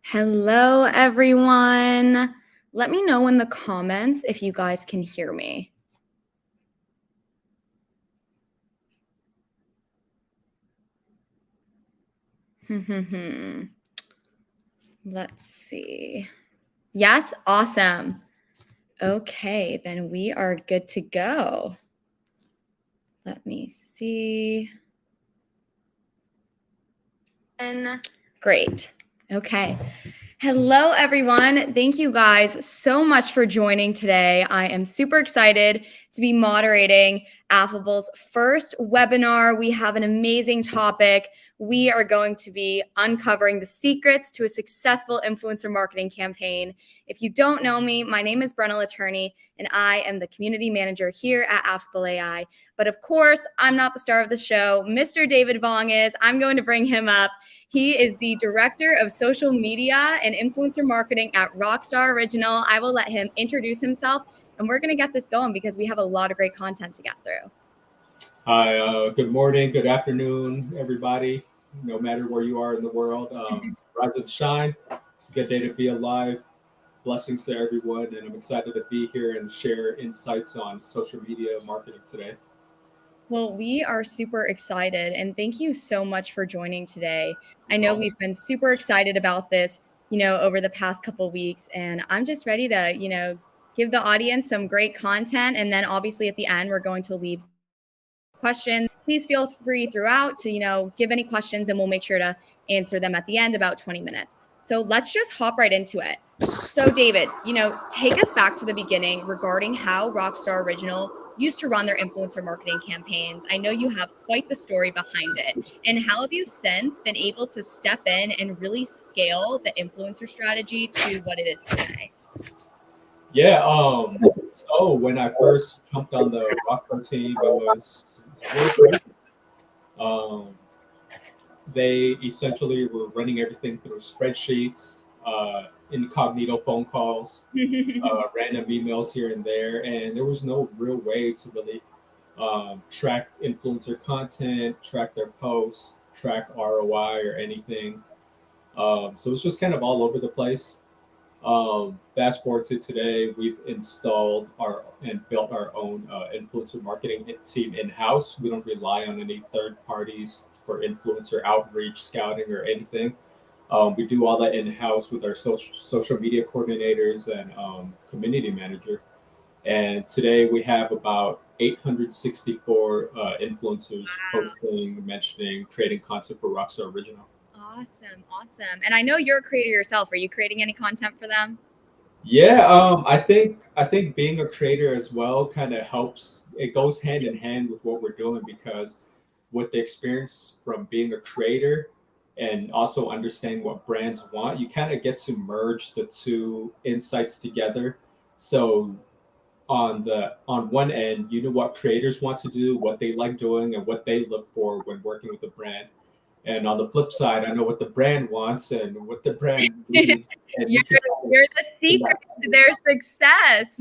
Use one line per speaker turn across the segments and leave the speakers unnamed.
Hello, everyone. Let me know in the comments if you guys can hear me. Let's see. Yes, awesome. Okay, then we are good to go. Let me see. And great. Okay. Hello, everyone. Thank you guys so much for joining today. I am super excited to be moderating Affable's first webinar. We have an amazing topic. We are going to be uncovering the secrets to a successful influencer marketing campaign. If you don't know me, my name is Brenna Attorney, and I am the community manager here at Affable AI. But of course, I'm not the star of the show. Mr. David Vong is. I'm going to bring him up. He is the director of social media and influencer marketing at Rockstar Original. I will let him introduce himself, and we're going to get this going because we have a lot of great content to get through.
Hi, good morning, good afternoon, everybody, no matter where you are in the world. Rise and shine. It's a good day to be alive. Blessings to everyone, and I'm excited to be here and share insights on social media marketing today.
Well, we are super excited, and thank you so much for joining today. I know we've been super excited about this, over the past couple of weeks, and I'm just ready to, give the audience some great content. And then obviously at the end, we're going to leave questions. Please feel free throughout to, give any questions, and we'll make sure to answer them at the end, about 20 minutes. So let's just hop right into it. So David, take us back to the beginning regarding how Rockstar Original used to run their influencer marketing campaigns. I know you have quite the story behind it. And how have you since been able to step in and really scale the influencer strategy to what it is today?
Yeah, so when I first jumped on the Rockstar team, it was really great. Um, they essentially were running everything through spreadsheets, incognito phone calls, random emails here and there, and there was no real way to really track influencer content, track their posts, track ROI or anything. So it's just kind of all over the place. Fast forward to today, we've installed our and built our own influencer marketing team in house. We don't rely on any third parties for influencer outreach, scouting, or anything. We do all that in house with our social media coordinators and community manager. And today we have about 864 influencers posting, mentioning, creating content for Rockstar Original.
Awesome. And I know you're a creator yourself. Are you creating any content for them?
Yeah, I think being a creator as well kind of helps. It goes hand in hand with what we're doing because with the experience from being a creator, and also understand what brands want, you kind of get to merge the two insights together. So on one end, you know what creators want to do, what they like doing, and what they look for when working with a brand. And on the flip side, I know what the brand wants and what the brand needs, and
you're,
we can kind
you're the
of
secret to their success.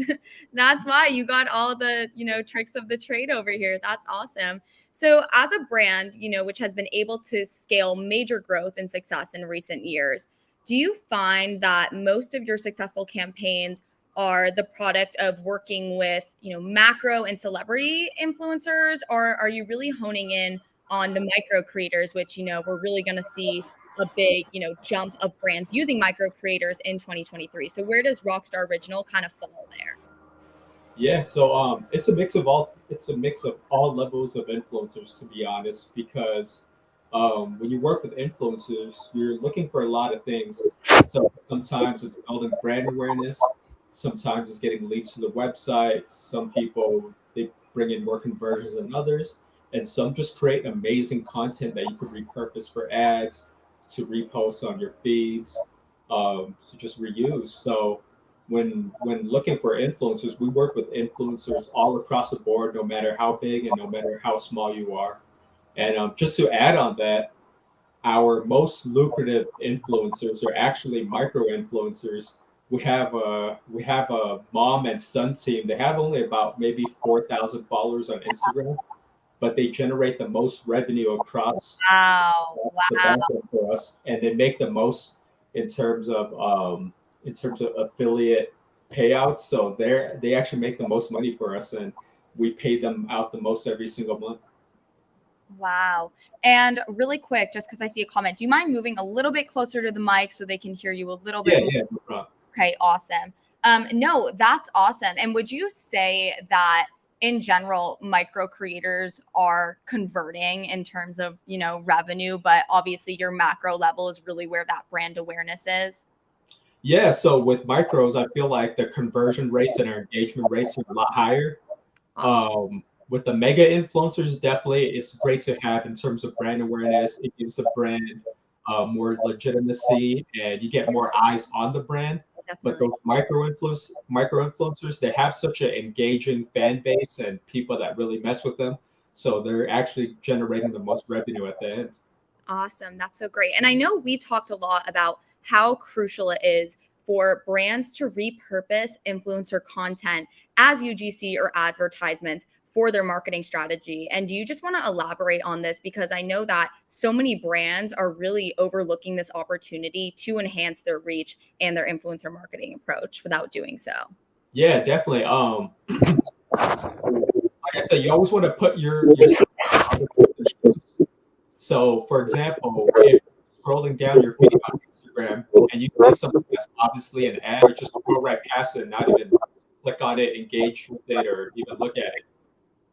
That's why you got all the, tricks of the trade over here. That's awesome. So as a brand, which has been able to scale major growth and success in recent years, do you find that most of your successful campaigns are the product of working with, macro and celebrity influencers, or are you really honing in on the micro creators, which, we're really going to see a big, jump of brands using micro creators in 2023. So where does Rockstar Original kind of fall there?
Yeah, so it's a mix of all levels of influencers, to be honest, because when you work with influencers, you're looking for a lot of things. So sometimes it's building brand awareness, sometimes it's getting leads to the website. Some people they bring in more conversions than others, and some just create amazing content that you could repurpose for ads, to repost on your feeds, to just reuse. So when looking for influencers, we work with influencers all across the board, no matter how big and no matter how small you are. And just to add on that, our most lucrative influencers are actually micro influencers. We have a mom and son team. They have only about maybe 4,000 followers on Instagram, but they generate the most revenue
Wow.
across the backend for us, and they make the most in terms of affiliate payouts. So they actually make the most money for us, and we pay them out the most every single month.
Wow. And really quick, just because I see a comment, do you mind moving a little bit closer to the mic so they can hear you a little bit
Yeah,
more?
yeah, no problem.
Okay, awesome. No, that's awesome. And would you say that in general, micro creators are converting in terms of, revenue, but obviously your macro level is really where that brand awareness is?
Yeah, so with micros, I feel like the conversion rates and our engagement rates are a lot higher.
Awesome.
With the mega influencers, definitely it's great to have in terms of brand awareness. It gives the brand more legitimacy, and you get more eyes on the brand. But
Definitely.
those micro influencers, they have such an engaging fan base and people that really mess with them. So they're actually generating the most revenue at the end.
Awesome. That's so great. And I know we talked a lot about how crucial it is for brands to repurpose influencer content as UGC or advertisements for their marketing strategy. And do you just want to elaborate on this? Because I know that so many brands are really overlooking this opportunity to enhance their reach and their influencer marketing approach without doing so.
Yeah, definitely. Like I said, you always want to put yourself in other people's shoes. So, for example, if you're scrolling down your feed on Instagram and you see something that's obviously an ad, you just scroll right past it and not even click on it, engage with it, or even look at it.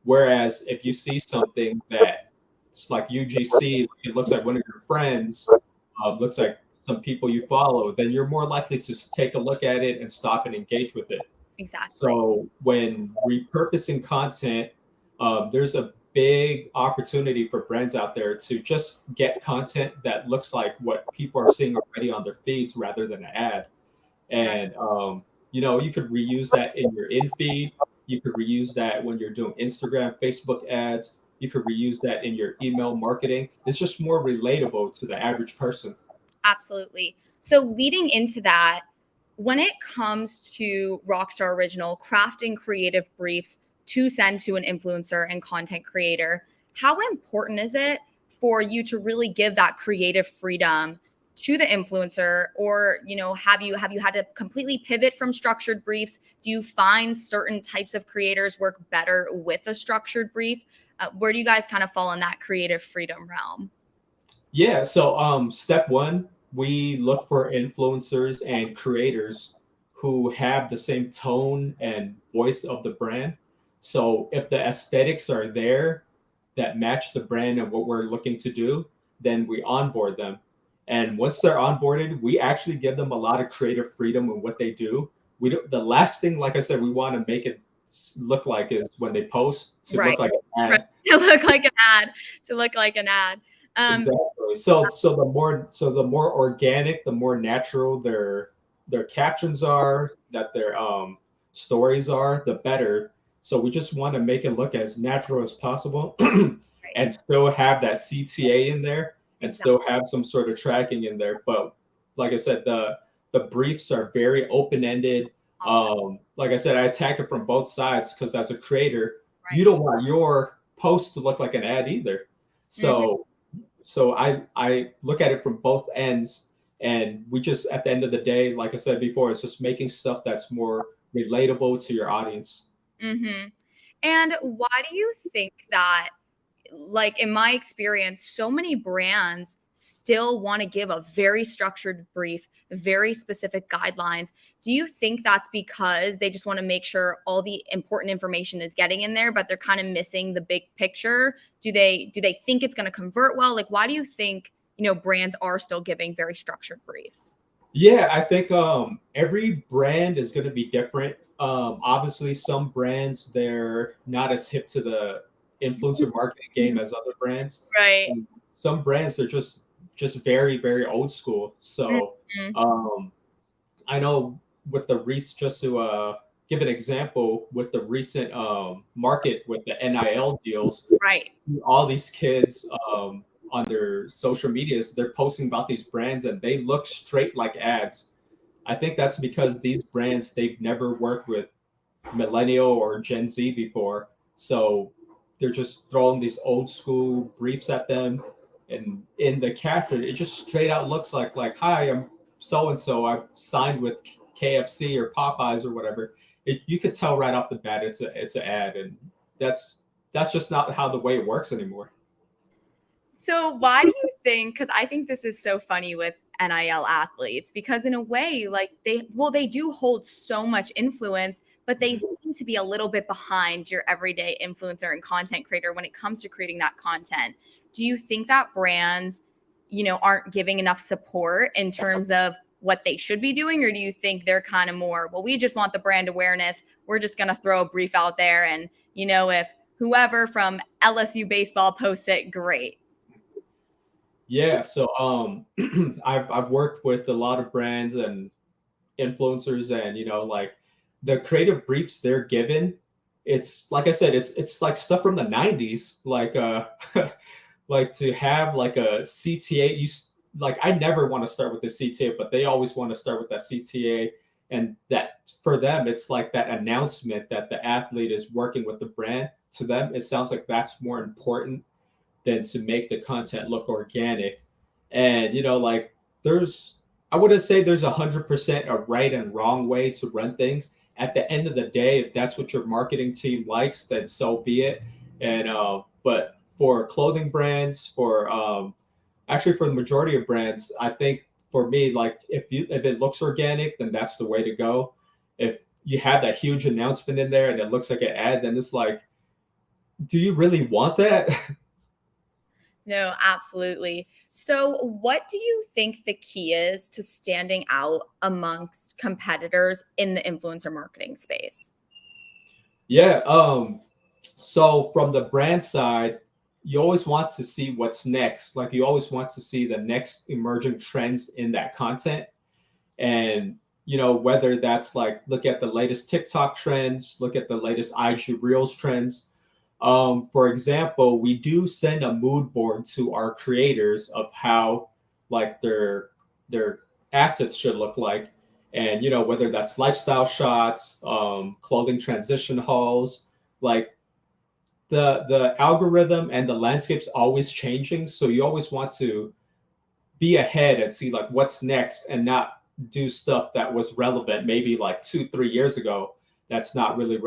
Whereas if you see something that it's like UGC, it looks like one of your friends, looks like some people you follow, then you're more likely to take a look at it and stop and engage with it.
Exactly.
So when repurposing content, there's a big opportunity for brands out there to just get content that looks like what people are seeing already on their feeds rather than an ad. And you could reuse that in your in feed. You could reuse that when you're doing Instagram, Facebook ads. You could reuse that in your email marketing. It's just more relatable to the average person.
Absolutely. So leading into that, when it comes to Rockstar Original crafting creative briefs to send to an influencer and content creator, how important is it for you to really give that creative freedom to the influencer? Or, have you had to completely pivot from structured briefs? Do you find certain types of creators work better with a structured brief? Where do you guys kind of fall in that creative freedom realm?
Yeah. So step one, we look for influencers and creators who have the same tone and voice of the brand. So if the aesthetics are there that match the brand and what we're looking to do, then we onboard them. And once they're onboarded, we actually give them a lot of creative freedom in what they do. We do, the last thing, like I said, we want to make it look like is when they post to
Right.
look like an
Right.
ad.
To look like an ad. To look like an ad. Um,
Exactly. Exactly. So the more organic, the more natural their captions are, that their stories are, the better. So we just want to make it look as natural as possible
Right.
and still have that CTA in there and
Exactly.
still have some sort of tracking in there. But like I said, the briefs are very open-ended.
Awesome.
Like I said, I attack it from both sides because as a creator, you
Right.
don't want your post to look like an ad either.
Mhm.
So I look at it from both ends, and we just at the end of the day, like I said before, it's just making stuff that's more relatable to your audience.
Mhm. And why do you think that, like in my experience, so many brands still want to give a very structured brief, very specific guidelines? Do you think that's because they just want to make sure all the important information is getting in there, but they're kind of missing the big picture? Do they think it's going to convert well? Like, why do you think, brands are still giving very structured briefs?
Yeah, I think every brand is going to be different. Obviously, some brands they're not as hip to the influencer marketing game as other brands.
Right.
Some brands are just very very old school. So
Mhm.
um, I know with the recent, just to give an example, with the recent market with the NIL deals,
Right.
all these kids on their social medias, they're posting about these brands and they look straight like ads. I think that's because these brands, they've never worked with millennial or Gen Z before. So they're just throwing these old school briefs at them. And in the caption, it just straight out looks like, hi, I'm so and so. I've signed with KFC or Popeyes or whatever. You could tell right off the bat it's an ad, and that's just not how the way it works anymore.
So why do you think, because I think this is so funny with NIL athletes, because in a way, like they do hold so much influence, but they seem to be a little bit behind your everyday influencer and content creator when it comes to creating that content. Do you think that brands, aren't giving enough support in terms of what they should be doing? Or do you think they're kind of more, well, we just want the brand awareness. We're just going to throw a brief out there. And, if whoever from LSU baseball posts it, great.
Yeah, so I've worked with a lot of brands and influencers, and like the creative briefs they're given, it's like I said, it's like stuff from the 90s, like like to have like a CTA. Like I never want to start with the CTA, but they always want to start with that CTA, and that for them it's like that announcement that the athlete is working with the brand. To them, it sounds like that's more important than to make the content look organic. And like there's, I wouldn't say there's 100% a right and wrong way to run things. At the end of the day, if that's what your marketing team likes, then so be it. And but for clothing brands, for actually for the majority of brands, I think for me, like if it looks organic, then that's the way to go. If you have that huge announcement in there and it looks like an ad, then it's like, do you really want that?
No, absolutely. So, what do you think the key is to standing out amongst competitors in the influencer marketing space?
Yeah. So from the brand side, you always want to see what's next. Like you always want to see the next emerging trends in that content. And whether that's like look at the latest TikTok trends, look at the latest IG Reels trends. For example, we do send a mood board to our creators of how like their assets should look like, and whether that's lifestyle shots, clothing transition hauls, like the algorithm and the landscape's always changing, so you always want to be ahead and see like what's next and not do stuff that was relevant maybe like 2 3 years ago that's not really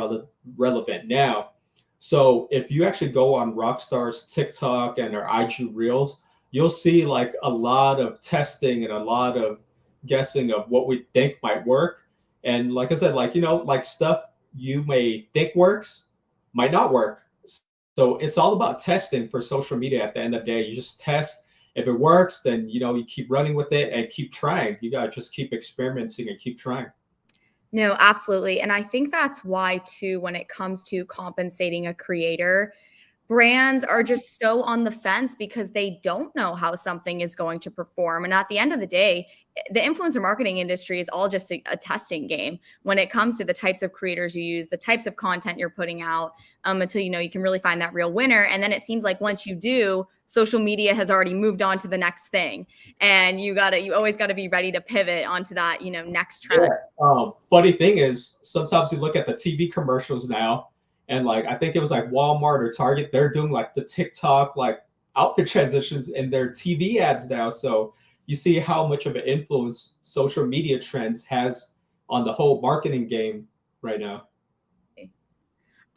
relevant now. So if you actually go on Rockstar's TikTok and their IG Reels, you'll see like a lot of testing and a lot of guessing of what we think might work. And like I said, like like stuff you may think works might not work. So it's all about testing for social media. At the end of the day, you just test. If it works, then you keep running with it and keep trying. You gotta just keep experimenting and keep trying.
No, absolutely. And I think that's why, too, when it comes to compensating a creator, brands are just so on the fence because they don't know how something is going to perform. And at the end of the day, the influencer marketing industry is all just a testing game when it comes to the types of creators you use, the types of content you're putting out, until you can really find that real winner. And then it seems like once you do, social media has already moved on to the next thing, and you always gotta be ready to pivot onto that next trend.
Yeah. Funny thing is, sometimes you look at the TV commercials now, and like I think it was like Walmart or Target, they're doing like the TikTok like outfit transitions in their TV ads now. So you see how much of an influence social media trends has on the whole marketing game right now.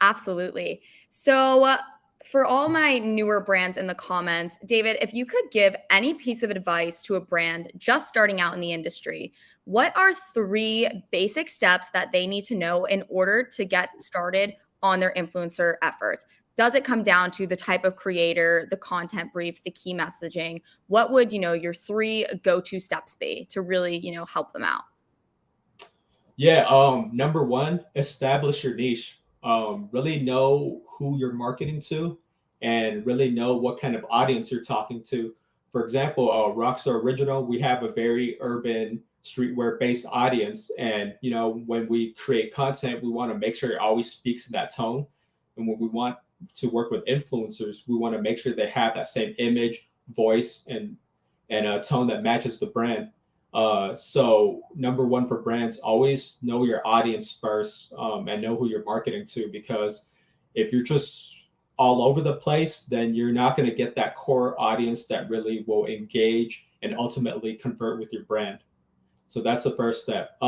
Absolutely. So, for all my newer brands in the comments, David, if you could give any piece of advice to a brand just starting out in the industry, what are three basic steps that they need to know in order to get started on their influencer efforts? Does it come down to the type of creator, the content brief, the key messaging? What would, your three go-to steps be to really, help them out?
Yeah, number one, establish your niche. Really know who you're marketing to and really know what kind of audience you're talking to. For example, Rockstar Original, we have a very urban streetwear based audience. And, when we create content, we want to make sure it always speaks in that tone. And when we want to work with influencers, we want to make sure they have that same image, voice, and a tone that matches the brand. So number one for brands, always know your audience first, and know who you're marketing to, because if you're just all over the place, then you're not going to get that core audience that really will engage and ultimately convert with your brand. So that's the first step.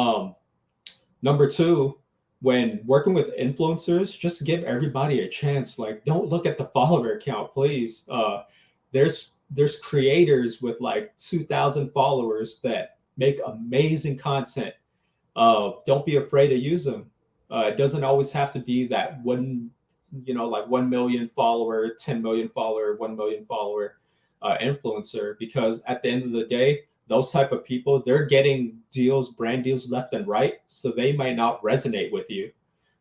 Number two, when working with influencers, just give everybody a chance. Like, don't look at the follower count, please. There's creators with like 2,000 followers that make amazing content. Don't be afraid to use them. It doesn't always have to be that one, like 1 million follower, 10 million follower, 1 million follower influencer, because at the end of the day, those type of people, they're getting deals, brand deals left and right. So they might not resonate with you.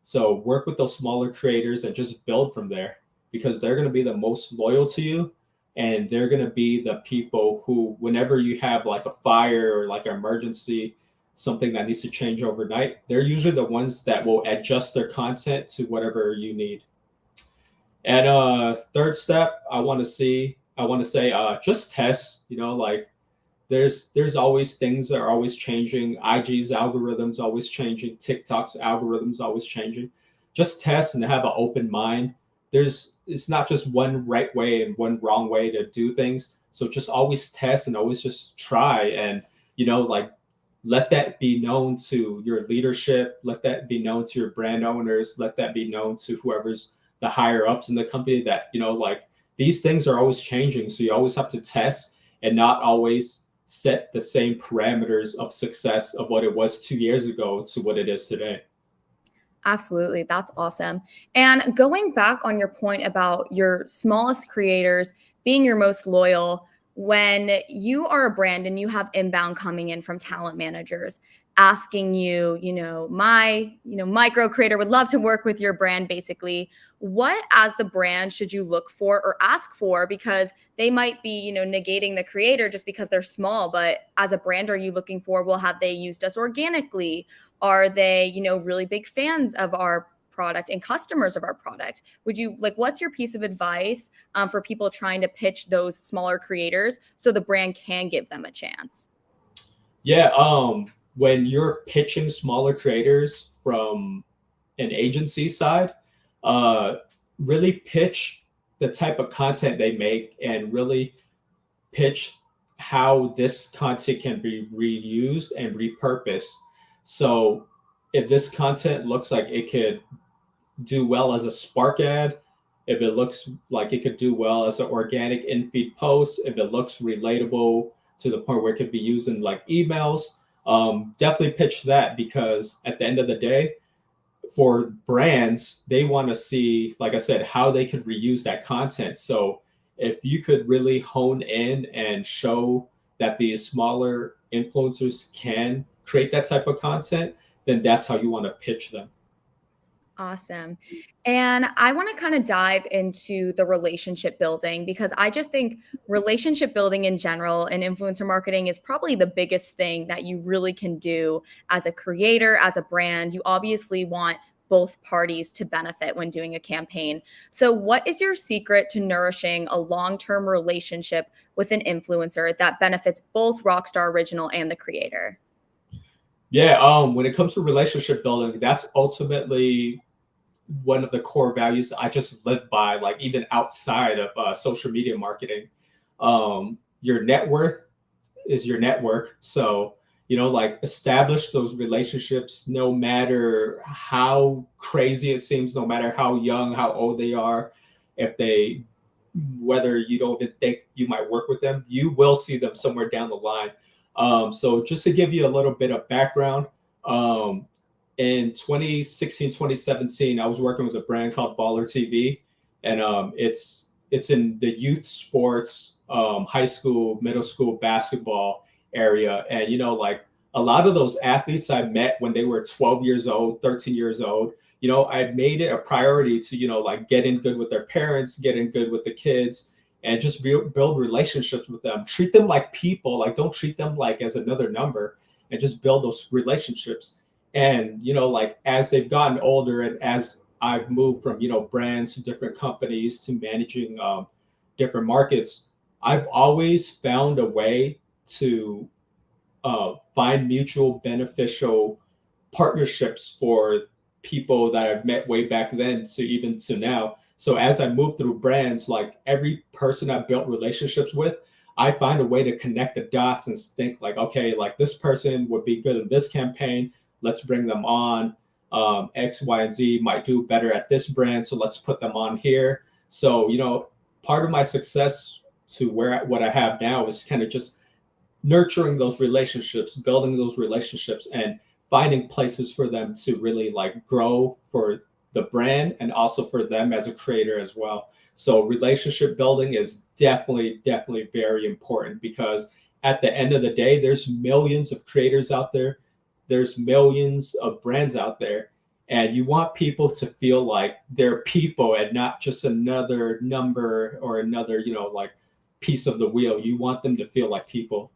So work with those smaller creators and just build from there, because they're going to be the most loyal to you, and they're going to be the people who, whenever you have like a fire or like an emergency, something that needs to change overnight, they're usually the ones that will adjust their content to whatever you need. And third step, I want to say, just test. Like there's always things that are always changing. IG's algorithms always changing. TikTok's algorithms always changing. Just test and have an open mind. It's not just one right way and one wrong way to do things. So just always test and always just try, and like let that be known to your leadership, let that be known to your brand owners, let that be known to whoever's the higher ups in the company, that like these things are always changing. So you always have to test and not always set the same parameters of success of what it was 2 years ago to what it is today.
Absolutely. That's awesome. And going back on your point about your smallest creators being your most loyal, when you are a brand and you have inbound coming in from talent managers asking you, my, micro creator would love to work with your brand, basically, what as the brand should you look for or ask for? Because they might be, negating the creator just because they're small, but as a brand, are you looking for, well, have they used us organically? Are they, really big fans of our product and customers of our product? Would you what's your piece of advice for people trying to pitch those smaller creators so the brand can give them a chance?
Yeah, when you're pitching smaller creators from an agency side, uh, really pitch the type of content they make, and really pitch how this content can be reused and repurposed. So if this content looks like it could do well as a Spark ad, if it looks like it could do well as an organic in-feed post, if it looks relatable to the point where it could be used in like emails, definitely pitch that, because at the end of the day, for brands, they want to see, like I said, how they could reuse that content. So if you could really hone in and show that these smaller influencers can create that type of content, then that's how you want to pitch them.
Awesome. And I want to kind of dive into the relationship building because I just think relationship building in general and influencer marketing is probably the biggest thing that you really can do as a creator, as a brand. You obviously want both parties to benefit when doing a campaign. So, what is your secret to nourishing a long term relationship with an influencer that benefits both Rockstar Original and the creator?
Yeah, when it comes to relationship building, that's ultimately one of the core values I just live by, like even outside of social media marketing. Your net worth is your network. So, like establish those relationships no matter how crazy it seems, no matter how young, how old they are. If they, whether you don't even think you might work with them, you will see them somewhere down the line. So, just to give you a little bit of background, um, in 2016, 2017, I was working with a brand called Baller TV, and it's in the youth sports, high school, middle school basketball area. And like a lot of those athletes I met when they were 12 years old, 13 years old, I made it a priority to like get in good with their parents, get in good with the kids, and just build relationships with them. Treat them like people. Like, don't treat them like as another number, and just build those relationships. And like as they've gotten older, and as I've moved from brands to different companies to managing different markets, I've always found a way to find mutual beneficial partnerships for people that I've met way back then to even to now. So as I move through brands, like every person I've built relationships with, I find a way to connect the dots and think like, okay, like this person would be good in this campaign. Let's bring them on. X, Y, and Z might do better at this brand, so let's put them on here. So part of my success to what I have now is kind of just nurturing those relationships, building those relationships, and finding places for them to really like grow for the brand and also for them as a creator as well. So relationship building is definitely very important, because at the end of the day, there's millions of creators out there. There's millions of brands out there, and you want people to feel like they're people and not just another number or another, like piece of the wheel. You want them to feel like people.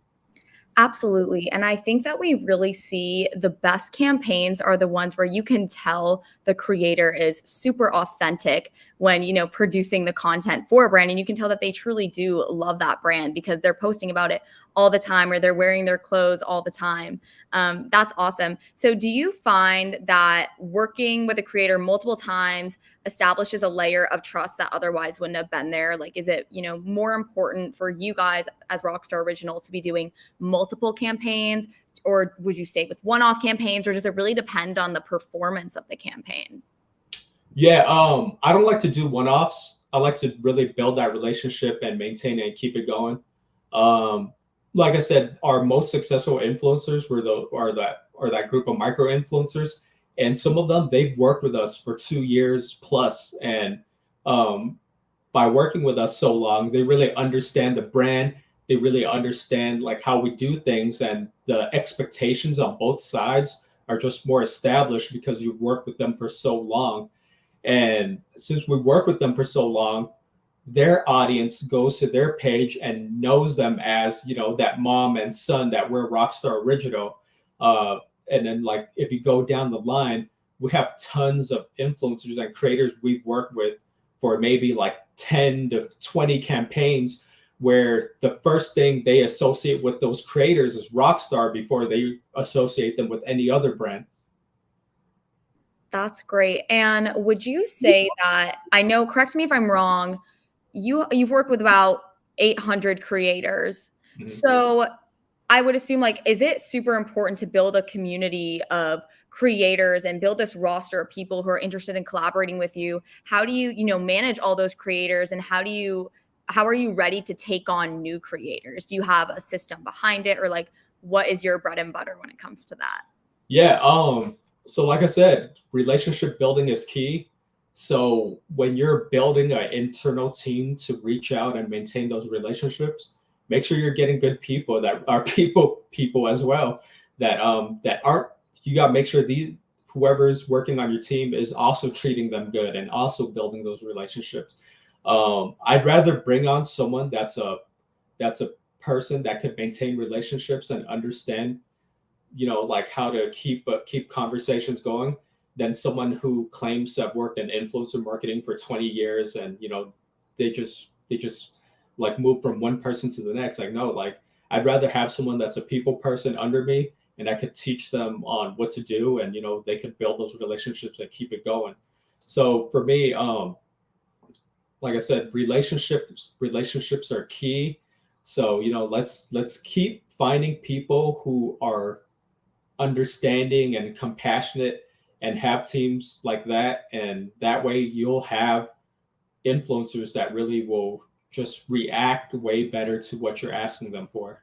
Absolutely. And I think that we really see the best campaigns are the ones where you can tell the creator is super authentic when, producing the content for a brand. And you can tell that they truly do love that brand because they're posting about it all the time or they're wearing their clothes all the time. That's awesome. So do you find that working with a creator multiple times establishes a layer of trust that otherwise wouldn't have been there? Like, is it, more important for you guys as Rockstar Original to be doing multiple campaigns, or would you stay with one-off campaigns, or does it really depend on the performance of the campaign?
Yeah, I don't like to do one-offs. I like to really build that relationship and maintain it and keep it going. Um, like I said, our most successful influencers are that group of micro influencers, and some of them they've worked with us for 2 years plus, and um, by working with us so long, they really understand the brand. They really understand like how we do things, and the expectations on both sides are just more established because you've worked with them for so long. And since we've worked with them for so long, their audience goes to their page and knows them as, that mom and son that we're Rockstar Original. And then like if you go down the line, we have tons of influencers and creators we've worked with for maybe like 10 to 20 campaigns, where the first thing they associate with those creators is Rockstar before they associate them with any other brand.
That's great. And would you say that, I know, correct me if I'm wrong, you've worked with about 800 creators.
Mhm.
So I would assume, like, is it super important to build a community of creators and build this roster of people who are interested in collaborating with you? How do you, manage all those creators, and how are you ready to take on new creators? Do you have a system behind it, or like what is your bread and butter when it comes to that?
Yeah. So like I said, relationship building is key. So when you're building an internal team to reach out and maintain those relationships, make sure you're getting good people that are people as well, that aren't, you got to make sure these whoever's working on your team is also treating them good and also building those relationships. I'd rather bring on someone that's a person that could maintain relationships and understand, like how to keep conversations going, than someone who claims to have worked in influencer marketing for 20 years and they just like move from one person to the next. Like, no, like I'd rather have someone that's a people person under me and I could teach them on what to do, and they could build those relationships and keep it going. So for me, like I said, relationships are key. So let's keep finding people who are understanding and compassionate and have teams like that, and that way you'll have influencers that really will just react way better to what you're asking them for.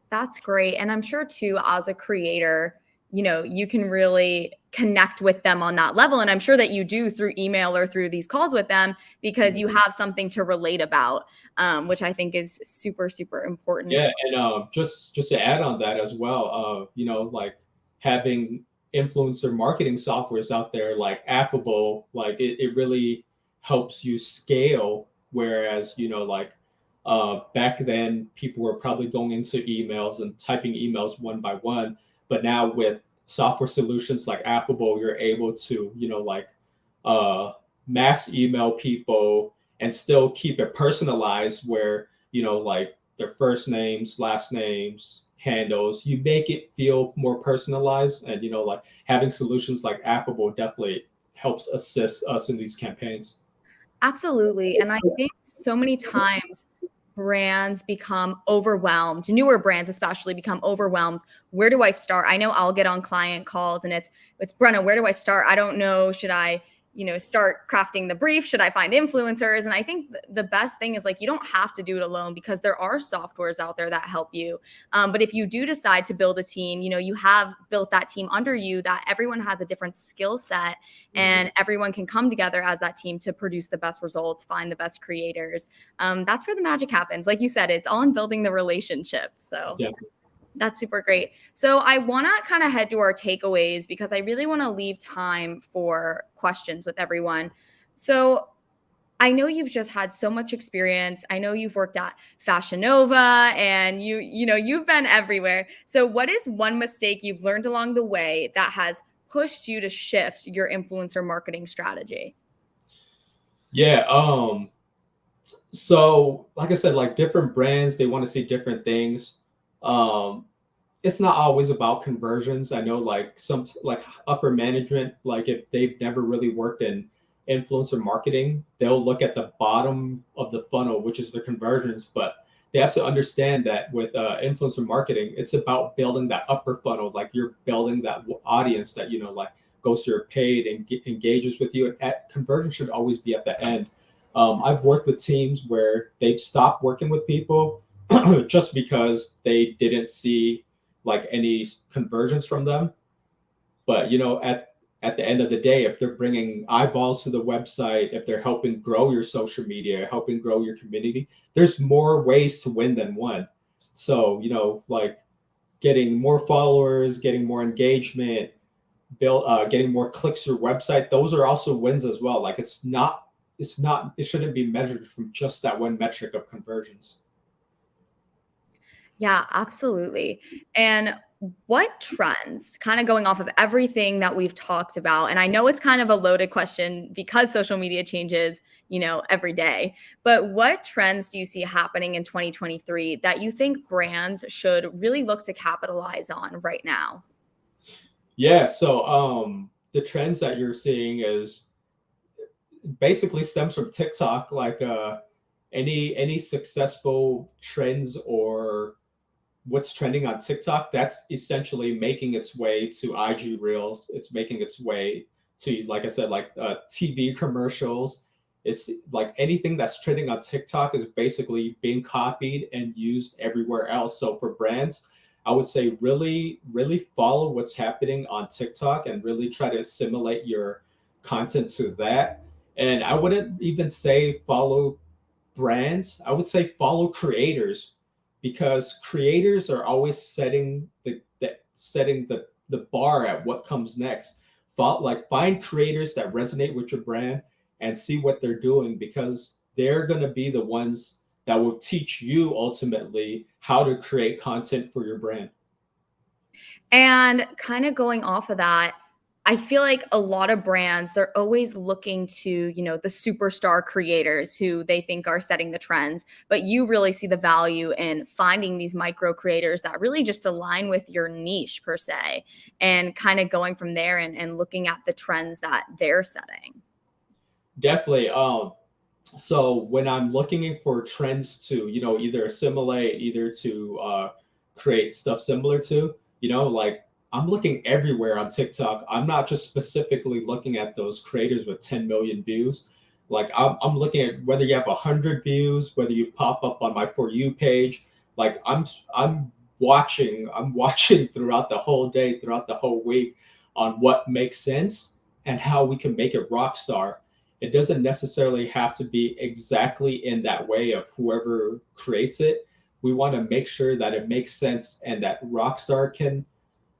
That's great. And I'm sure too, as a creator, you can really connect with them on that level. And I'm sure that you do through email or through these calls with them because you have something to relate about, which I think is super, super important.
Yeah, and just to add on that as well, like having influencer marketing softwares out there like Affable, like it really helps you scale. Whereas like back then people were probably going into emails and typing emails one by one, but now with software solutions like Affable, you're able to like uh, mass email people and still keep it personalized, where like their first names, last names, handles. You make it feel more personalized, and like having solutions like Affable definitely helps assist us in these campaigns.
Absolutely. And I think so many times brands become overwhelmed, newer brands especially become overwhelmed. Where do I start? I know I'll get on client calls and it's Brenna, where do I start? I don't know. Should I, start crafting the brief? Should I find influencers? And I think the best thing is like you don't have to do it alone because there are softwares out there that help you. But if you do decide to build a team, you have built that team under you, that everyone has a different skill set and everyone can come together as that team to produce the best results, find the best creators. That's where the magic happens. Like you said, it's all in building the relationship. So
Yeah.
that's super great. So I want to kind of head to our takeaways because I really want to leave time for questions with everyone. So I know you've just had so much experience. I know you've worked at Fashion Nova and you've been everywhere. So what is one mistake you've learned along the way that has pushed you to shift your influencer marketing strategy?
Yeah. So like I said, like different brands, they want to see different things. Um, it's not always about conversions. I know like some like upper management, like if they've never really worked in influencer marketing, they'll look at the bottom of the funnel, which is the conversions. But they have to understand that with influencer marketing, it's about building that upper funnel. Like you're building that audience that like goes to your paid and engages with you. At conversion should always be at the end. I've worked with teams where they've stopped working with people just because they didn't see like any conversions from them. But at the end of the day, if they're bringing eyeballs to the website, if they're helping grow your social media, helping grow your community, there's more ways to win than one. So like getting more followers, getting more engagement, getting more clicks to your website, those are also wins as well. Like it shouldn't be measured from just that one metric of conversions.
Yeah, absolutely. And what trends, kind of going off of everything that we've talked about, and I know it's kind of a loaded question because social media changes, every day, but what trends do you see happening in 2023 that you think brands should really look to capitalize on right now?
Yeah, so the trends that you're seeing is basically stems from TikTok. Like any successful trends or what's trending on TikTok, that's essentially making its way to IG Reels. It's making its way to, like I said, like TV commercials. It's like anything that's trending on TikTok is basically being copied and used everywhere else. So for brands, I would say really, really follow what's happening on TikTok and really try to assimilate your content to that. And I wouldn't even say follow brands. I would say follow creators, because creators are always setting the the bar at what comes next. Find creators that resonate with your brand and see what they're doing, because they're going to be the ones that will teach you ultimately how to create content for your brand.
And kind of going off of that, I feel like a lot of brands, they're always looking to, the superstar creators who they think are setting the trends. But you really see the value in finding these micro creators that really just align with your niche per se, and kind of going from there and looking at the trends that they're setting.
Definitely. So when I'm looking for trends to, either assimilate, either to create stuff similar to, like I'm looking everywhere on TikTok. I'm not just specifically looking at those creators with 10 million views. Like I'm looking at whether you have 100 views, whether you pop up on my For You page. Like I'm watching throughout the whole day, throughout the whole week, on what makes sense and how we can make it rock star. It doesn't necessarily have to be exactly in that way of whoever creates it. We want to make sure that it makes sense and that Rockstar can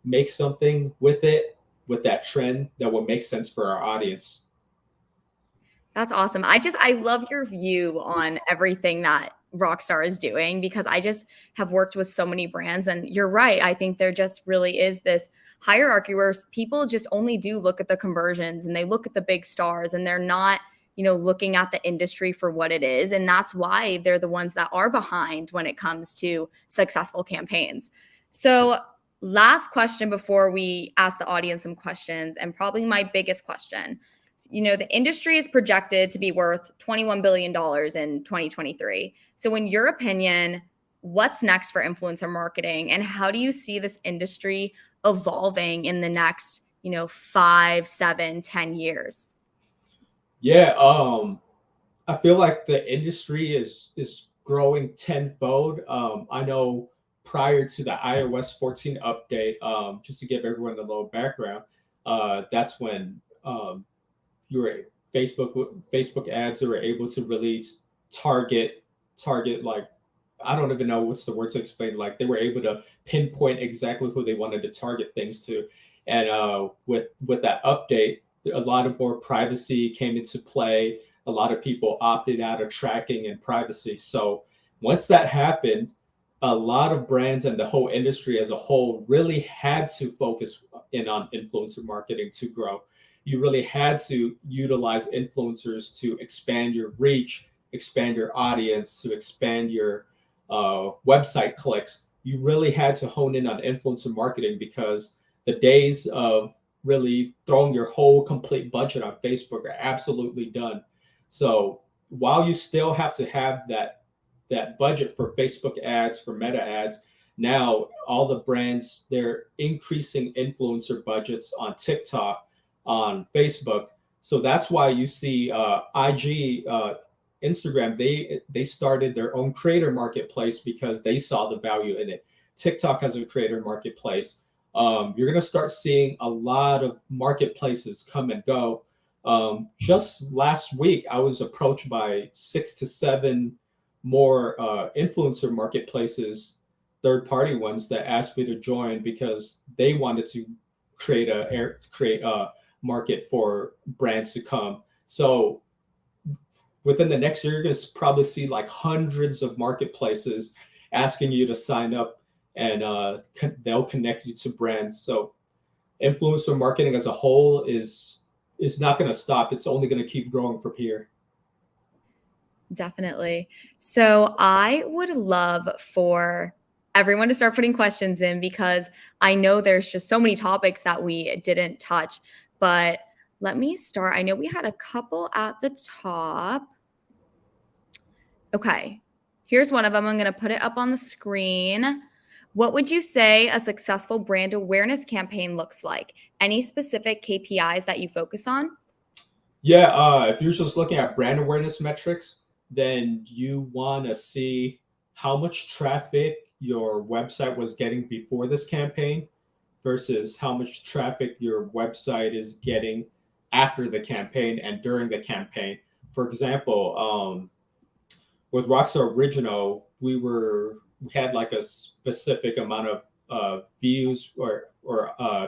make something with it, with that trend that will make sense for our audience.
That's awesome. I love your view on everything that Rockstar is doing, because I just have worked with so many brands, and you're right. I think there just really is this hierarchy where people just only do look at the conversions and they look at the big stars, and they're not, looking at the industry for what it is. And that's why they're the ones that are behind when it comes to successful campaigns. So last question before we ask the audience some questions, and probably my biggest question. The industry is projected to be worth $21 billion in 2023. So in your opinion, what's next for influencer marketing, and how do you see this industry evolving in the next, 5, 7, 10 years?
Yeah, I feel like the industry is growing tenfold. I know prior to the iOS 14 update, just to give everyone a little background, that's when your Facebook ads were able to really target like, I don't even know what's the word to explain. Like they were able to pinpoint exactly who they wanted to target things to, and with that update, a lot of more privacy came into play. A lot of people opted out of tracking and privacy. So once that happened, a lot of brands and the whole industry as a whole really had to focus in on influencer marketing to grow. You really had to utilize influencers to expand your reach, expand your audience, to expand your website clicks. You really had to hone in on influencer marketing, because the days of really throwing your whole complete budget on Facebook are absolutely done. So while you still have to have that budget for Facebook ads, for Meta ads, now all the brands, they're increasing influencer budgets on TikTok, on Facebook. So that's why you see IG, Instagram, they started their own creator marketplace because they saw the value in it. TikTok has a creator marketplace. You're going to start seeing a lot of marketplaces come and go. Just last week, I was approached by 6 to 7 more influencer marketplaces, third-party ones, that asked me to join because they wanted to create a market for brands to come. So within the next year, you're going to probably see like hundreds of marketplaces asking you to sign up, and they'll connect you to brands. So influencer marketing as a whole is not going to stop. It's only going to keep growing from here.
Definitely. So I would love for everyone to start putting questions in, because I know there's just so many topics that we didn't touch. But let me start. I know we had a couple at the top. Okay, here's one of them. I'm going to put it up on the screen. What would you say a successful brand awareness campaign looks like? Any specific KPIs that you focus on?
Yeah, if you're just looking at brand awareness metrics, then you want to see how much traffic your website was getting before this campaign versus how much traffic your website is getting after the campaign and during the campaign. For example, with Rockstar Original, we had like a specific amount of views or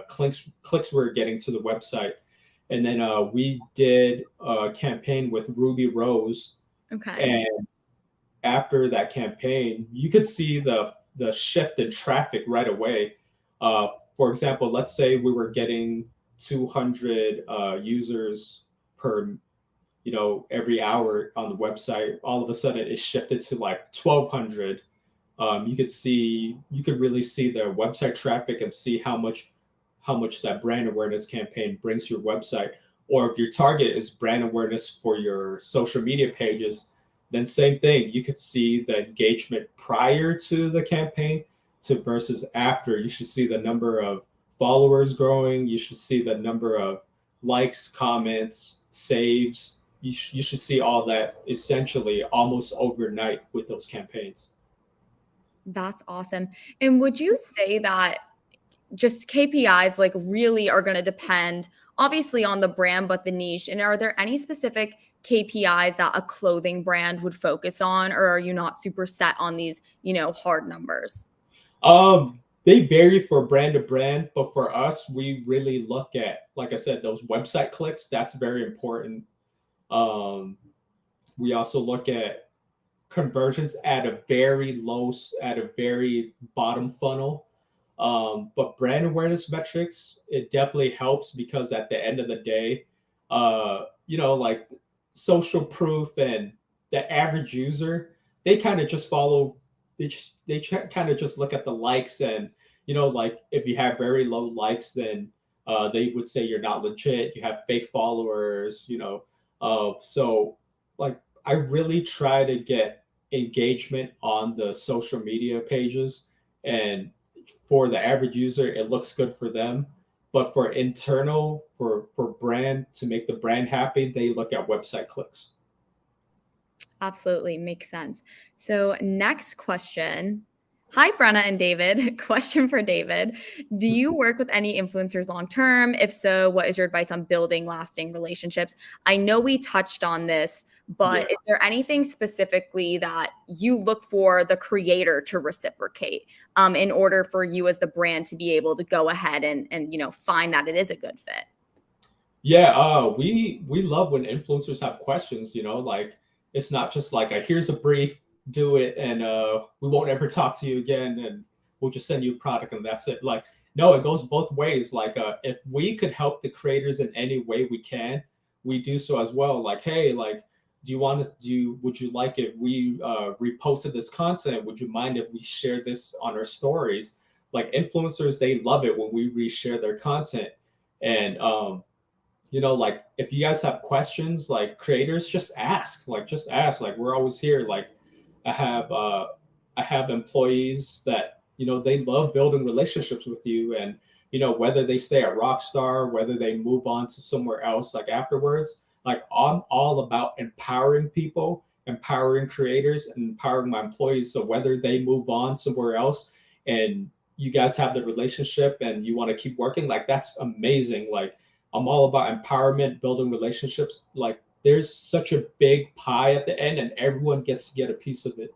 clicks we're getting to the website. And then we did a campaign with Ruby Rose.
Okay.
And after that campaign, you could see the shift in traffic right away. For example, let's say we were getting 200 users per, every hour on the website. All of a sudden, it shifted to like 1,200. You could really see their website traffic and see how much that brand awareness campaign brings to your website. Or if your target is brand awareness for your social media pages, then same thing. You could see the engagement prior to the campaign to versus after. You should see the number of followers growing. You should see the number of likes, comments, saves. You should see all that essentially almost overnight with those campaigns.
That's awesome. And would you say that just KPIs like really are going to depend obviously on the brand, but the niche? And are there any specific KPIs that a clothing brand would focus on, or are you not super set on these, hard numbers?
They vary for brand to brand, but for us, we really look at, like I said, those website clicks. That's very important. We also look at conversions at a very bottom funnel. But brand awareness metrics, it definitely helps because at the end of the day, like social proof and the average user, they kind of just follow, they kind of just look at the likes and, like if you have very low likes, then they would say you're not legit, you have fake followers, so like I really try to get engagement on the social media pages, and for the average user it looks good for them, but for internal for brand to make the brand happy, they look at website clicks.
Absolutely. Makes sense. So, next question. Hi, Brenna and David. Question for David. Do you work with any influencers long term? If so, what is your advice on building lasting relationships? I know we touched on this, but
Yeah.
is there anything specifically that you look for the creator to reciprocate in order for you as the brand to be able to go ahead and find that it is a good fit?
Yeah, we love when influencers have questions, like it's not just like a here's a brief, do it, and we won't ever talk to you again, and we'll just send you a product and that's it. Like, no, it goes both ways. Like, if we could help the creators in any way we can, we do so as well. Like, hey, like, would you like if we reposted this content? Would you mind if we share this on our stories? Like influencers, they love it when we reshare their content. And like if you guys have questions, like creators, just ask. Like we're always here. Like I have uh I have employees that, they love building relationships with you, and whether they stay at Rockstar, whether they move on to somewhere else like afterwards, like I'm all about empowering people, empowering creators, and empowering my employees. So whether they move on somewhere else and you guys have the relationship and you want to keep working, like that's amazing. Like I'm all about empowerment, building relationships. Like there's such a big pie at the end, and everyone gets to get a piece of it.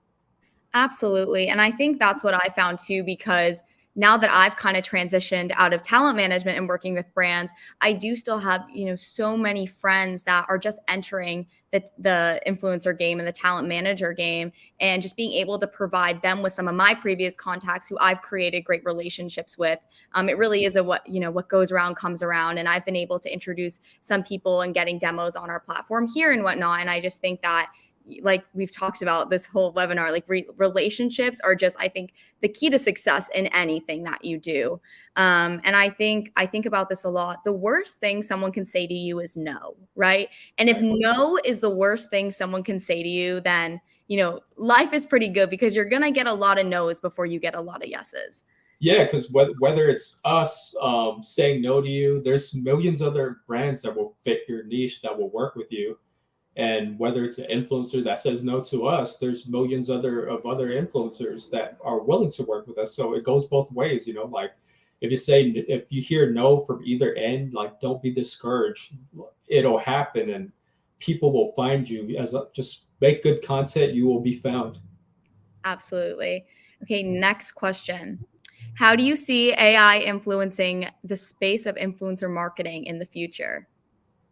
Absolutely. And I think that's what I found too, because now that I've kind of transitioned out of talent management and working with brands, I do still have, so many friends that are just entering the influencer game and the talent manager game, and just being able to provide them with some of my previous contacts who I've created great relationships with. It really is what goes around comes around. And I've been able to introduce some people and getting demos on our platform here and whatnot. And I just think that, like we've talked about this whole webinar, like relationships are just, I think, the key to success in anything that you do. And I think about this a lot. The worst thing someone can say to you is no, right? And if no is the worst thing someone can say to you, then, life is pretty good, because you're going to get a lot of no's before you get a lot of yeses.
Yeah, because whether it's us saying no to you, there's millions of other brands that will fit your niche that will work with you. And whether it's an influencer that says no to us, there's millions of other influencers that are willing to work with us. So it goes both ways, like if you hear no from either end, like don't be discouraged. It'll happen, and people will find you. Just make good content, you will be found.
Absolutely. Okay, next question. How do you see AI influencing the space of influencer marketing in the future?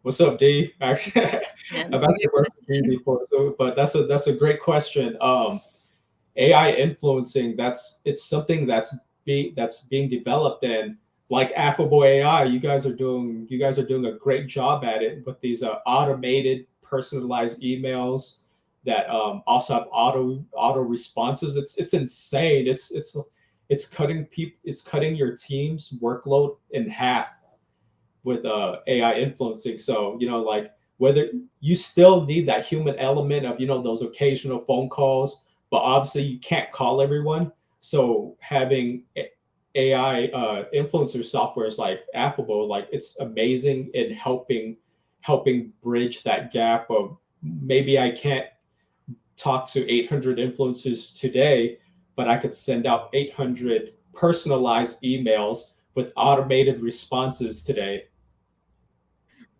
What's up, D? Actually,
Yeah,
I've
that's a
actually
good
worked with D
question.
before, so but that's a great question. AI influencing, it's something that's being developed, and like Affable AI, you guys are doing a great job at it with these automated personalized emails that also have auto responses. It's insane. It's cutting your team's workload in half with AI influencing. So, like, whether you still need that human element of, those occasional phone calls, but obviously you can't call everyone. So having AI influencer softwares like Affable, like, it's amazing in helping bridge that gap of, maybe I can't talk to 800 influencers today, but I could send out 800 personalized emails with automated responses today.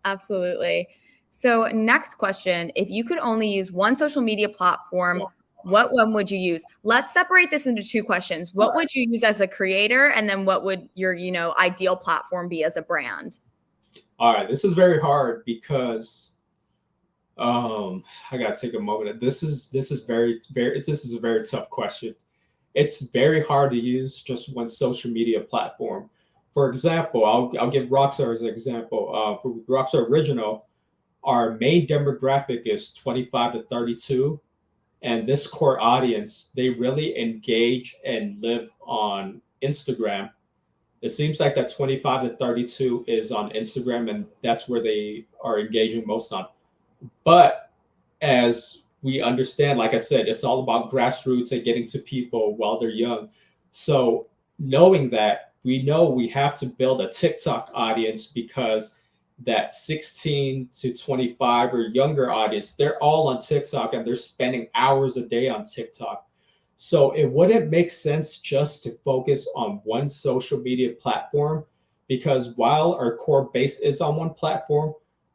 Absolutely. So, next question. If you could only use one social media platform,
All
what one would you use? Let's separate this into two questions. What
right.
would you use as a creator? And then what would your, ideal platform be as a brand?
All right, this is very hard because I gotta take a moment. This is a very tough question. It's very hard to use just one social media platform. For example, I'll give Rockstar as an example. For Rockstar Original, our main demographic is 25 to 32, and this core audience, they really engage and live on Instagram. It seems like that 25 to 32 is on Instagram, and that's where they are engaging most on. But as we understand, like I said, it's all about grassroots and getting to people while they're young. So knowing that, we know we have to build a TikTok audience, because that 16 to 25 or younger audience, they're all on TikTok and they're spending hours a day on TikTok. So it wouldn't make sense just to focus on one social media platform, because while our core base is on one platform,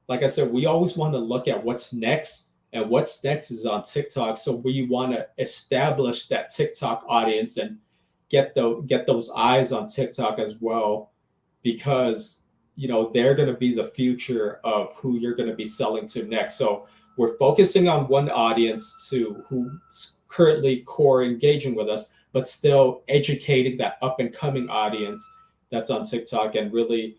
like I said, we always want to look at what's next, and what's next is on TikTok. So we want to establish that TikTok audience and get those eyes on TikTok as well, because they're going to be the future of who you're going to be selling to next. So we're focusing on one audience to who's currently core engaging with us, but still educating that up and coming audience that's on TikTok, and really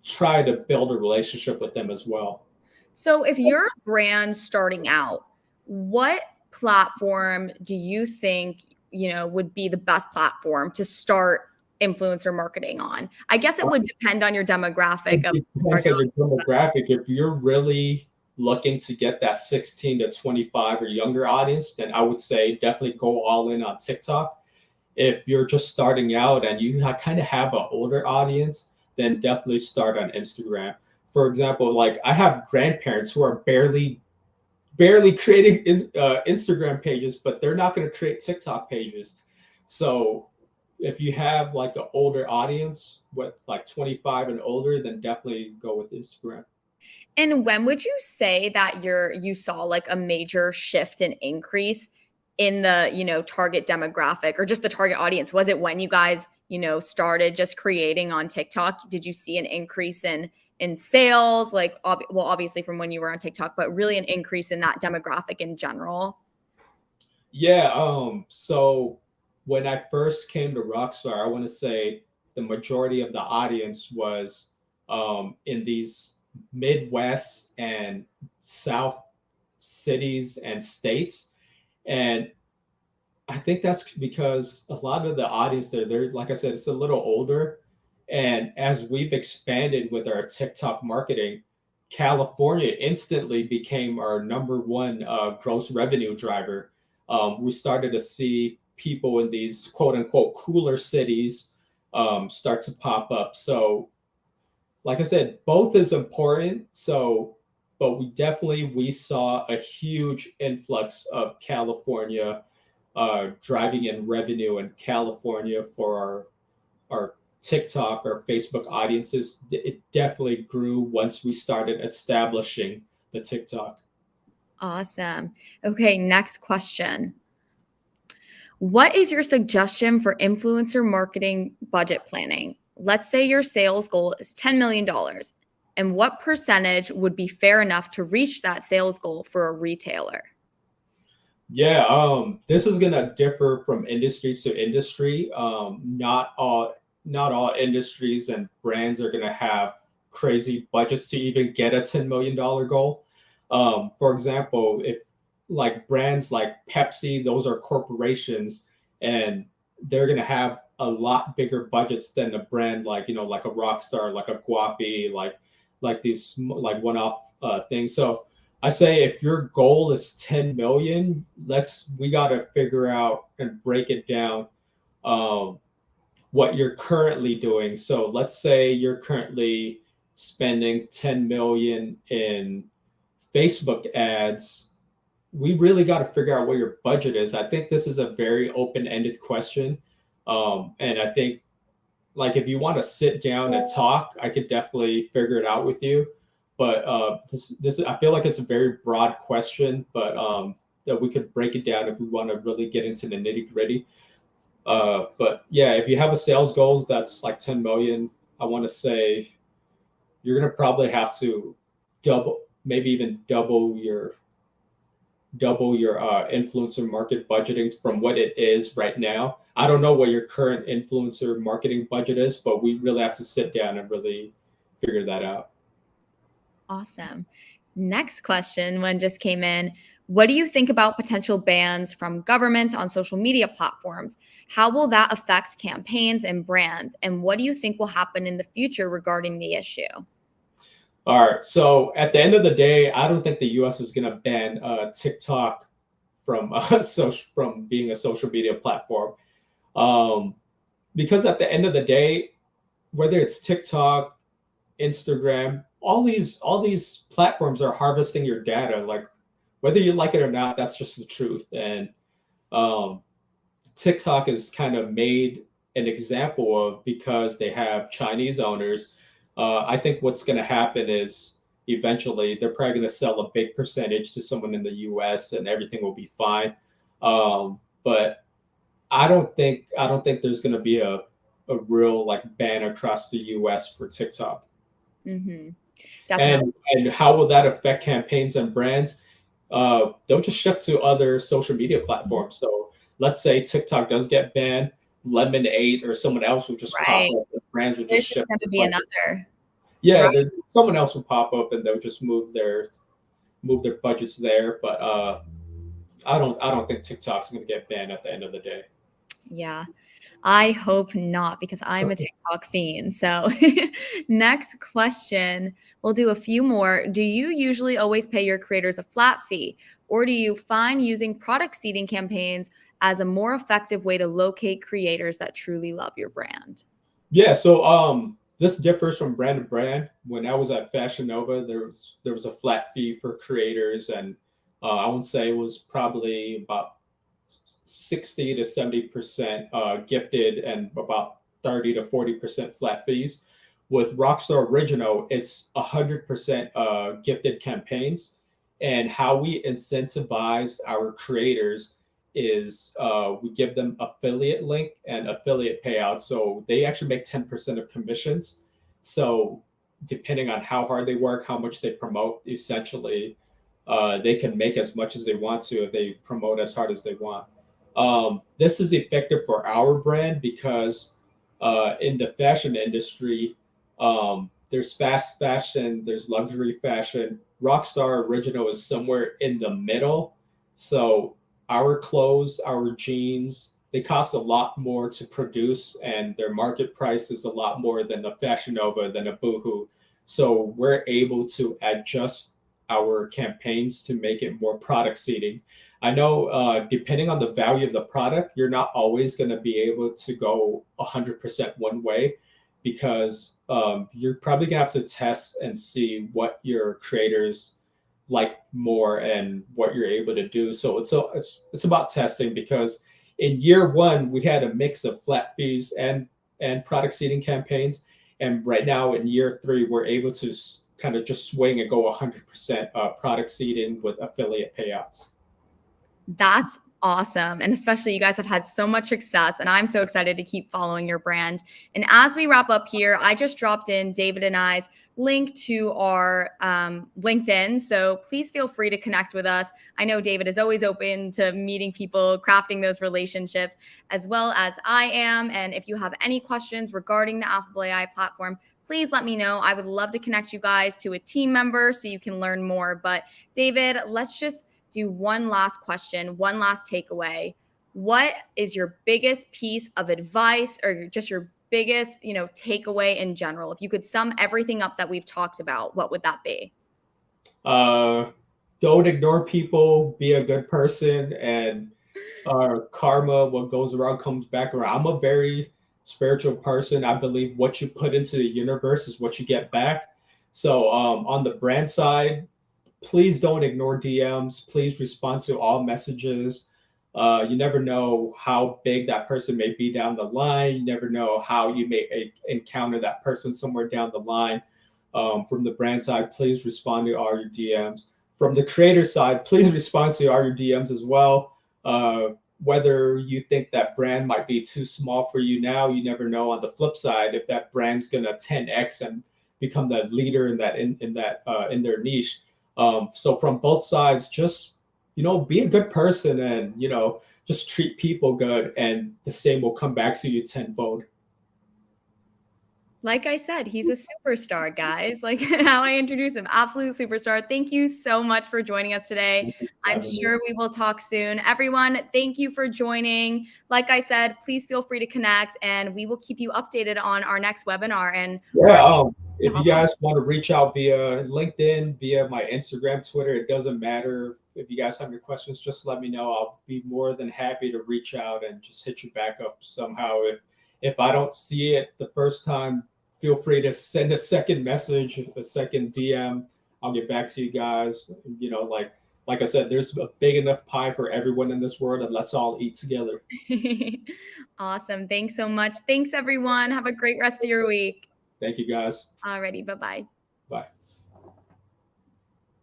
try to build a relationship with them as well.
So, if you're a brand starting out, what platform do you think, would be the best platform to start influencer marketing on? I guess it would depend on your demographic of
It depends
target
on your
audience.
demographic. If you're really looking to get that 16 to 25 or younger audience, then I would say definitely go all in on TikTok. If you're just starting out and you kind of have an older audience, then definitely start on Instagram. For example, like, I have grandparents who are barely creating Instagram pages, but they're not going to create TikTok pages. So if you have like an older audience with like 25 and older, then definitely go with Instagram.
And when would you say that you saw like a major shift and increase in the, target demographic or just the target audience? Was it when you guys, started just creating on TikTok? Did you see an increase in sales? Like, well, obviously from when you were on TikTok, but really an increase in that demographic in general?
Yeah. So when I first came to Rockstar, I want to say the majority of the audience was in these Midwest and South cities and states. And I think that's because a lot of the audience there, they're, like I said, it's a little older. And as we've expanded with our TikTok marketing, California instantly became our number one gross revenue driver. We started to see people in these quote unquote cooler cities start to pop up. So, like I said, both is important. So, but we saw a huge influx of California driving in revenue in California for our TikTok or Facebook audiences. It definitely grew once we started establishing the TikTok.
Awesome. Okay, next question. What is your suggestion for influencer marketing budget planning? Let's say your sales goal is $10 million. And what percentage would be fair enough to reach that sales goal for a retailer?
Yeah, this is gonna differ from industry to industry. Not all industries and brands are gonna have crazy budgets to even get a $10 million goal. For example, if like brands like Pepsi, those are corporations, and they're gonna have a lot bigger budgets than a brand like like a Rockstar, like a Guapi, like these like one-off things. So I say if your goal is 10 million, we got to figure out and break it down um, what you're currently doing. So let's say you're currently spending 10 million in Facebook ads. We really got to figure out what your budget is. I think this is a very open-ended question. And I think like if you want to sit down and talk, I could definitely figure it out with you. But this I feel like it's a very broad question, but that we could break it down if we want to really get into the nitty gritty. But yeah, if you have a sales goals that's like 10 million, I want to say you're gonna probably have to double, maybe even double your influencer market budgeting from what it is right now. I don't know what your current influencer marketing budget is, but we really have to sit down and really figure that out.
Awesome. Next question, one just came in. What do you think about potential bans from governments on social media platforms? How will that affect campaigns and brands? And what do you think will happen in the future regarding the issue?
All right. So at the end of the day, I don't think the U.S. is going to ban TikTok from from being a social media platform, um, because at the end of the day, whether it's TikTok, Instagram, all these platforms are harvesting your data. Like whether you like it or not, that's just the truth. And um, TikTok is kind of made an example of because they have Chinese owners. I think what's going to happen is eventually they're probably going to sell a big percentage to someone in the U.S. and everything will be fine. But I don't think there's going to be a real like ban across the U.S. for TikTok.
Mm-hmm. Definitely.
And how will that affect campaigns and brands? They'll just shift to other social media platforms. So let's say TikTok does get banned, Lemonade or someone else will just pop
Right.
up. The brands will
There's
just
just
shift.
going to be another.
Yeah,
Right.
someone else will pop up and they'll just move their budgets there. But I don't think TikTok's going to get banned at the end of the day.
Yeah. I hope not because I'm a TikTok fiend. So, next question, we'll do a few more. Do you usually always pay your creators a flat fee, or do you find using product seeding campaigns as a more effective way to locate creators that truly love your brand?
Yeah, so this differs from brand to brand. When I was at Fashion Nova, there was a flat fee for creators, and I would say it was probably about 60 to 70% gifted and about 30 to 40% flat fees. With Rockstar Original, it's 100% gifted campaigns. And how we incentivize our creators is we give them affiliate link and affiliate payouts. So they actually make 10% of commissions. So depending on how hard they work, how much they promote, essentially, they can make as much as they want to if they promote as hard as they want. This is effective for our brand because in the fashion industry, there's fast fashion, there's luxury fashion. Rockstar Original is somewhere in the middle. So our clothes, our jeans, they cost a lot more to produce, and their market price is a lot more than a Fashion Nova, than a Boohoo. So we're able to adjust our campaigns to make it more product seeding. I know depending on the value of the product, you're not always going to be able to go 100% one way because you're probably going to have to test and see what your creators like more and what you're able to do. So it's about testing because in year one we had a mix of flat fees and product seeding campaigns, and right now in year three we're able to kind of just swing and go 100% product seeding with affiliate payouts.
That's awesome. And especially you guys have had so much success, and I'm so excited to keep following your brand. And as we wrap up here, I just dropped in David and I's link to our LinkedIn. So please feel free to connect with us. I know David is always open to meeting people, crafting those relationships, as well as I am. And if you have any questions regarding the Affable AI platform, please let me know. I would love to connect you guys to a team member so you can learn more. But David, let's just do one last question, one last takeaway. What is your biggest piece of advice or just your biggest, takeaway in general? If you could sum everything up that we've talked about, what would that be?
Don't ignore people, be a good person, and karma, what goes around comes back around. I'm a very spiritual person. I believe what you put into the universe is what you get back. So on the brand side, please don't ignore DMs. Please respond to all messages. You never know how big that person may be down the line. You never know how you may encounter that person somewhere down the line. From the brand side, please respond to all your DMs. From the creator side, please respond to all your DMs as well. Whether you think that brand might be too small for you now, you never know on the flip side if that brand's gonna 10x and become the leader in their niche. So from both sides, just be a good person and just treat people good, and the same will come back to you tenfold.
Like I said, he's a superstar, guys. Like how I introduced him, absolute superstar. Thank you so much for joining us today. I'm sure we will talk soon. Everyone, thank you for joining. Like I said, please feel free to connect, and we will keep you updated on our next webinar. And
if you guys want to reach out via LinkedIn, via my Instagram, Twitter, it doesn't matter. If you guys have any questions, just let me know. I'll be more than happy to reach out and just hit you back up somehow. If I don't see it the first time, feel free to send a second message, a second DM. I'll get back to you guys. Like I said, there's a big enough pie for everyone in this world, and let's all eat together.
Awesome. Thanks so much. Thanks, everyone. Have a great rest of your week.
Thank you, guys.
Alrighty. Bye-bye.
Bye.